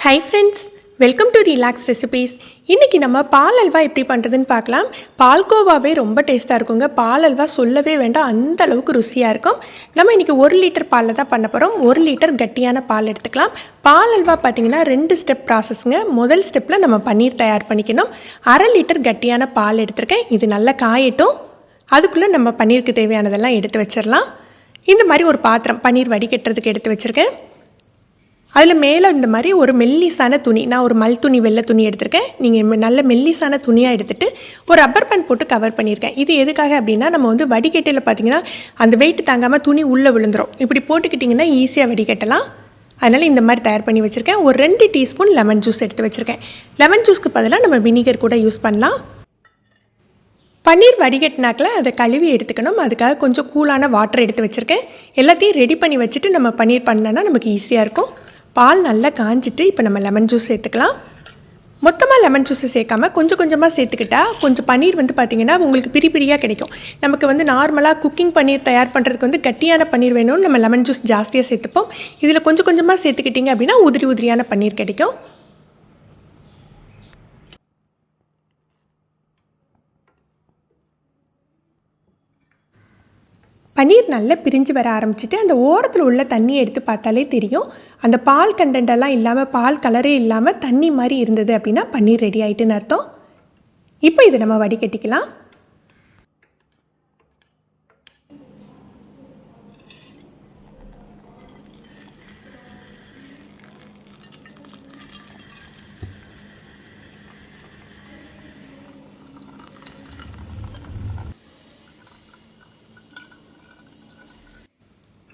Hi friends, welcome to Relaxed Recipes. இன்னைக்கு நம்ம பால் அல்வா எப்படி பண்ணுறதுன்னு பார்க்கலாம். பால்கோவாவே ரொம்ப டேஸ்ட்டாக இருக்குங்க. பால் அல்வா சொல்லவே வேண்டாம், அந்த அளவுக்கு ருசியாக இருக்கும். நம்ம இன்றைக்கி 1 லிட்டர் பாலில் தான் பண்ண போகிறோம். 1 லிட்டர் கட்டியான பால் எடுத்துக்கலாம். பால் அல்வா பார்த்திங்கன்னா 2 ஸ்டெப் ப்ராசஸ்ங்க. முதல் ஸ்டெப்பில் நம்ம பன்னீர் தயார் பண்ணிக்கணும். 1/2 லிட்டர் கட்டியான பால் எடுத்திருக்கேன். இது நல்லா காயட்டும். அதுக்குள்ளே நம்ம பன்னீருக்கு தேவையானதெல்லாம் எடுத்து வச்சிடலாம். இந்த மாதிரி ஒரு பாத்திரம் பன்னீர் வடிகட்டுறதுக்கு எடுத்து வச்சுருக்கேன். அதில் மேலே இந்த மாதிரி ஒரு மெல்லிசான துணி, நான் ஒரு மல் துணி வெள்ளை துணி எடுத்திருக்கேன். நீங்கள் நல்ல மெல்லிசான துணியாக எடுத்துகிட்டு ஒரு ரப்பர் பேண்ட் போட்டு கவர் பண்ணியிருக்கேன். இது எதுக்காக அப்படின்னா, நம்ம வந்து வடிகட்டில் பார்த்திங்கன்னா அந்த வெயிட் தாங்காமல் துணி உள்ளே விழுந்துடும். இப்படி போட்டுக்கிட்டிங்கன்னா ஈஸியாக வடிகட்டலாம். அதனால் இந்த மாதிரி தயார் பண்ணி வச்சுருக்கேன். ஒரு 2 டீஸ்பூன் லெமன் ஜூஸ் எடுத்து வச்சுருக்கேன். லெமன் ஜூஸ்க்கு பதிலாக நம்ம வினிகர் கூட யூஸ் பண்ணலாம். பன்னீர் வடிகட்டினாக்கில் அதை கழுவி எடுத்துக்கணும். அதுக்காக கொஞ்சம் கூலான வாட்டர் எடுத்து வச்சுருக்கேன். எல்லாத்தையும் ரெடி பண்ணி வச்சுட்டு நம்ம பன்னீர் பண்ணோன்னா நமக்கு ஈஸியாக இருக்கும். பால் நல்லா காஞ்சிட்டு இப்போ நம்ம லெமன் ஜூஸ் சேர்த்துக்கலாம். மொத்தமாக லெமன் ஜூஸை சேர்க்காமல் கொஞ்சம் கொஞ்சமாக சேர்த்துக்கிட்டால் கொஞ்சம் பன்னீர் வந்து பார்த்திங்கன்னா உங்களுக்கு பிரியாக கிடைக்கும். நமக்கு வந்து நார்மலாக குக்கிங் பன்னீர் தயார் பண்ணுறதுக்கு வந்து கட்டியான பன்னீர் வேணும்னு நம்ம லெமன் ஜூஸ் ஜாஸ்தியாக சேர்த்துப்போம். இதில் கொஞ்சம் கொஞ்சமாக சேர்த்துக்கிட்டிங்க அப்படின்னா உதிரியான பன்னீர் கிடைக்கும். பன்னீர் நல்லா பிரிஞ்சு வர ஆரம்பிச்சிட்டு அந்த ஓரத்தில் உள்ள தண்ணியை எடுத்து பார்த்தாலே தெரியும். அந்த பால் கண்டென்ட்டெல்லாம் இல்லாமல், பால் கலரே இல்லாமல் தண்ணி மாதிரி இருந்தது அப்படின்னா பன்னீர் ரெடி ஆகிட்டுன்னு அர்த்தம். இப்போ இதை நம்ம வடிகட்டிக்கலாம்.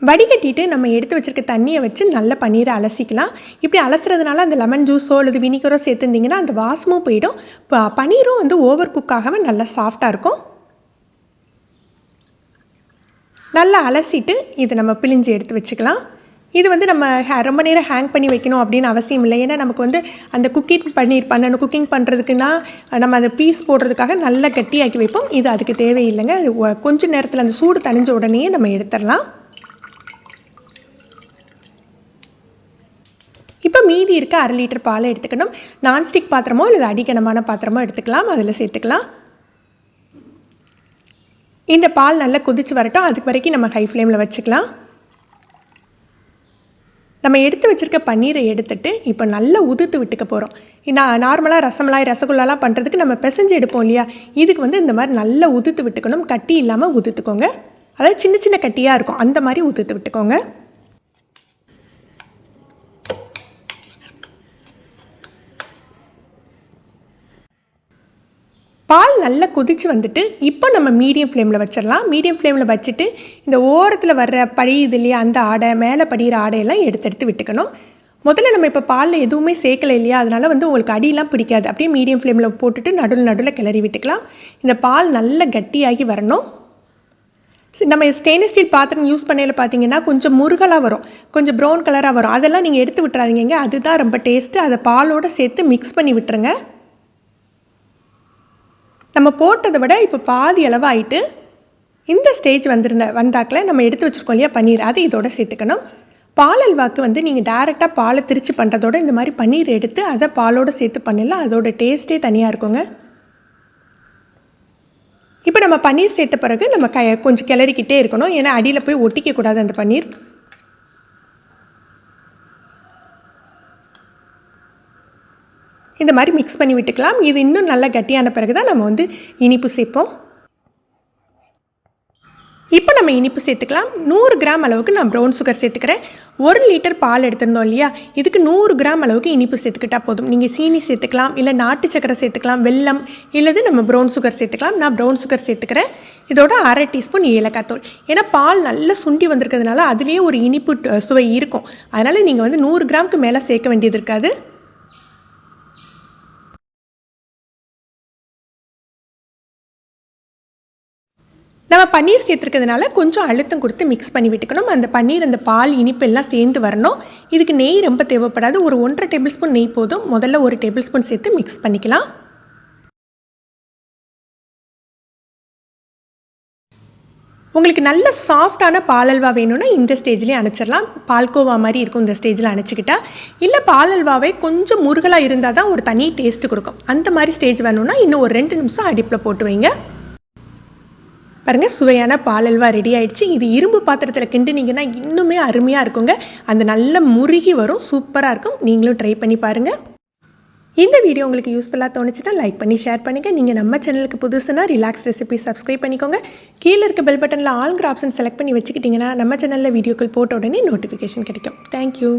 வடிகட்டிட்டு நம்ம எடுத்து வச்சுருக்க தண்ணியை வச்சு நல்ல பன்னீரை அலசிக்கலாம். இப்படி அலசுறதுனால அந்த லெமன் ஜூஸோ அல்லது வினிகரோ சேர்த்துருந்திங்கன்னா அந்த வாசமும் போயிடும். பன்னீரும் வந்து ஓவர் குக் ஆகாமல் நல்லா சாஃப்டாக இருக்கும். நல்லா அலசிட்டு இதை நம்ம பிழிஞ்சு எடுத்து வச்சுக்கலாம். இது வந்து நம்ம ரொம்ப நேரம் ஹேங் பண்ணி வைக்கணும் அப்படின்னு அவசியம் இல்லை. ஏன்னா நமக்கு வந்து அந்த குக்கிங் பண்ணுறதுக்குன்னா நம்ம அந்த பீஸ் போடுறதுக்காக நல்லா கட்டியாக்கி வைப்போம். இது அதுக்கு தேவையில்லைங்க. கொஞ்சம் நேரத்தில் அந்த சூடு தணிஞ்ச உடனே நம்ம எடுத்துடலாம். இப்போ மீதி இருக்க 1/2 லிட்டர் பாலை எடுத்துக்கணும். நான்ஸ்டிக் பாத்திரமோ இல்லை அடிக்கனமான பாத்திரமோ எடுத்துக்கலாம். அதில் சேர்த்துக்கலாம். இந்த பால் நல்லா கொதிச்சு வரட்டும். அதுக்கு வரைக்கும் நம்ம ஹை ஃப்ளேமில் வச்சுக்கலாம். நம்ம எடுத்து வச்சுருக்க பன்னீரை எடுத்துட்டு இப்போ நல்லா உதுத்து விட்டுக்க போகிறோம். நார்மலாக ரசகுல்லாலாம் பண்ணுறதுக்கு நம்ம பிசைஞ்சு எடுப்போம் இல்லையா, இதுக்கு வந்து இந்த மாதிரி நல்லா உதுத்து விட்டுக்கணும். கட்டி இல்லாமல் உதுத்துக்கோங்க. அதாவது சின்ன சின்ன கட்டியாக இருக்கும், அந்த மாதிரி உதுத்து விட்டுக்கோங்க. பால் நல்லா கொதிச்சு வந்துட்டு இப்போ நம்ம மீடியம் ஃப்ளேமில் வச்சிடலாம். மீடியம் ஃப்ளேமில் வச்சுட்டு இந்த ஓரத்தில் வர்ற படியுது இல்லையா, அந்த ஆடை மேலே படிகிற ஆடையெல்லாம் எடுத்து விட்டுக்கணும். முதல்ல நம்ம இப்போ பாலில் எதுவுமே சேர்க்கலை இல்லையா, அதனால் வந்து உங்களுக்கு அடியெலாம் பிடிக்காது. அப்படியே மீடியம் ஃப்ளேமில் போட்டுட்டு நடுவில் கிளறி விட்டுக்கலாம். இந்த பால் நல்லா கட்டியாகி வரணும். நம்ம ஸ்டெயின்லெஸ் ஸ்டீல் பாத்திரம் யூஸ் பண்ணையில் பார்த்தீங்கன்னா கொஞ்சம் முருகலாக வரும், கொஞ்சம் ப்ரௌன் கலராக வரும். அதெல்லாம் நீங்கள் எடுத்து விட்டுறாதீங்க. அதுதான் ரொம்ப டேஸ்ட்டு. அதை பாலோடு சேர்த்து மிக்ஸ் பண்ணி விட்டுருங்க. நம்ம போட்டதை விட இப்போ பாதி அளவு ஆகிட்டு இந்த ஸ்டேஜ் வந்தாக்கில் நம்ம எடுத்து வச்சுருக்கோம் இல்லையா பன்னீர், அதை இதோட சேர்த்துக்கணும். பால் அல்வாக்கு வந்து நீங்கள் டேரெக்டாக பாலை திரிச்சு பண்ணுறதோட இந்த மாதிரி பன்னீர் எடுத்து அதை பாலோடு சேர்த்து பண்ணலாம். அதோட டேஸ்ட்டே தனியாக இருக்குங்க. இப்போ நம்ம பன்னீர் சேர்த்த பிறகு நம்ம கொஞ்சம் கிளறிக்கிட்டே இருக்கணும். ஏன்னா அடியில் போய் ஒட்டிக்கக்கூடாது அந்த பன்னீர். இந்த மாதிரி மிக்ஸ் பண்ணி விட்டுக்கலாம். இது இன்னும் நல்லா கட்டியான பிறகு தான் நம்ம வந்து இனிப்பு சேர்ப்போம். இப்போ நம்ம இனிப்பு சேர்த்துக்கலாம். 100 கிராம் அளவுக்கு நான் ப்ரௌன் சுகர் சேர்த்துக்கிறேன். 1 லிட்டர் பால் எடுத்திருந்தோம் இல்லையா, இதுக்கு 100 கிராம் அளவுக்கு இனிப்பு சேர்த்துக்கிட்டால் போதும். நீங்கள் சீனி சேர்த்துக்கலாம், இல்லை நாட்டு சக்கரை சேர்த்துக்கலாம், வெல்லம் இல்லது நம்ம ப்ரௌன் சுகர் சேர்த்துக்கலாம். நான் ப்ரௌன் சுகர் சேர்த்துக்கிறேன். இதோட 1/2 டீஸ்பூன் ஏலக்காய் தூள். ஏன்னா பால் நல்லா சுண்டி வந்திருக்கிறதுனால அதுலேயே ஒரு இனிப்பு சுவை இருக்கும். அதனால் நீங்கள் வந்து 100 கிராமுக்கு மேலே சேர்க்க வேண்டியது இருக்காது. நம்ம பன்னீர் சேர்த்துருக்கிறதுனால கொஞ்சம் அழுத்தம் கொடுத்து மிக்ஸ் பண்ணி விட்டுக்கணும். அந்த பன்னீர் அந்த பால் இனிப்பு எல்லாம் சேர்ந்து வரணும். இதுக்கு நெய் ரொம்ப தேவைப்படாது. ஒரு 1.5 டேபிள் ஸ்பூன் நெய் போதும். முதல்ல 1 டேபிள் ஸ்பூன் சேர்த்து மிக்ஸ் பண்ணிக்கலாம். உங்களுக்கு நல்ல சாஃப்டான பால் அல்வா வேணும்னா இந்த ஸ்டேஜ்லேயே அணைச்சிடலாம். பால்கோவா மாதிரி இருக்கும் இந்த ஸ்டேஜில் அணைச்சிக்கிட்டா. இல்லை பால் அல்வாவே கொஞ்சம் முருகலாக இருந்தால் தான் ஒரு தனி டேஸ்ட்டு கொடுக்கும். அந்த மாதிரி ஸ்டேஜ் வேணும்னா இன்னும் ஒரு 2 நிமிஷம் அடுப்பில் போட்டு வைங்க. பாருங்கள், சுவையான பால் அல்வா ரெடி ஆகிடுச்சு. இது இரும்பு பாத்திரத்தில் கிண்டினீங்கன்னா இன்னுமே அருமையாக இருக்குங்க. அந்த நல்ல முருகி வரும், சூப்பராக இருக்கும். நீங்களும் ட்ரை பண்ணி பாருங்கள். இந்த வீடியோ உங்களுக்கு யூஸ்ஃபுல்லாக தோணுச்சுன்னா லைக் பண்ணி ஷேர் பண்ணுங்கள். நீங்கள் நம்ம சேனலுக்கு புதுசுனா ரிலாக்ஸ் ரெசிபி சப்ஸ்கிரைப் பண்ணிக்கோங்க. கீழே இருக்க பெல் பட்டனில் ஆல்ங்கிற ஆப்ஷன் செலக்ட் பண்ணி வச்சுக்கிட்டிங்கன்னா நம்ம சேனலில் வீடியோக்கள் போட்ட உடனே நோட்டிஃபிகேஷன் கிடைக்கும். தேங்க்யூ.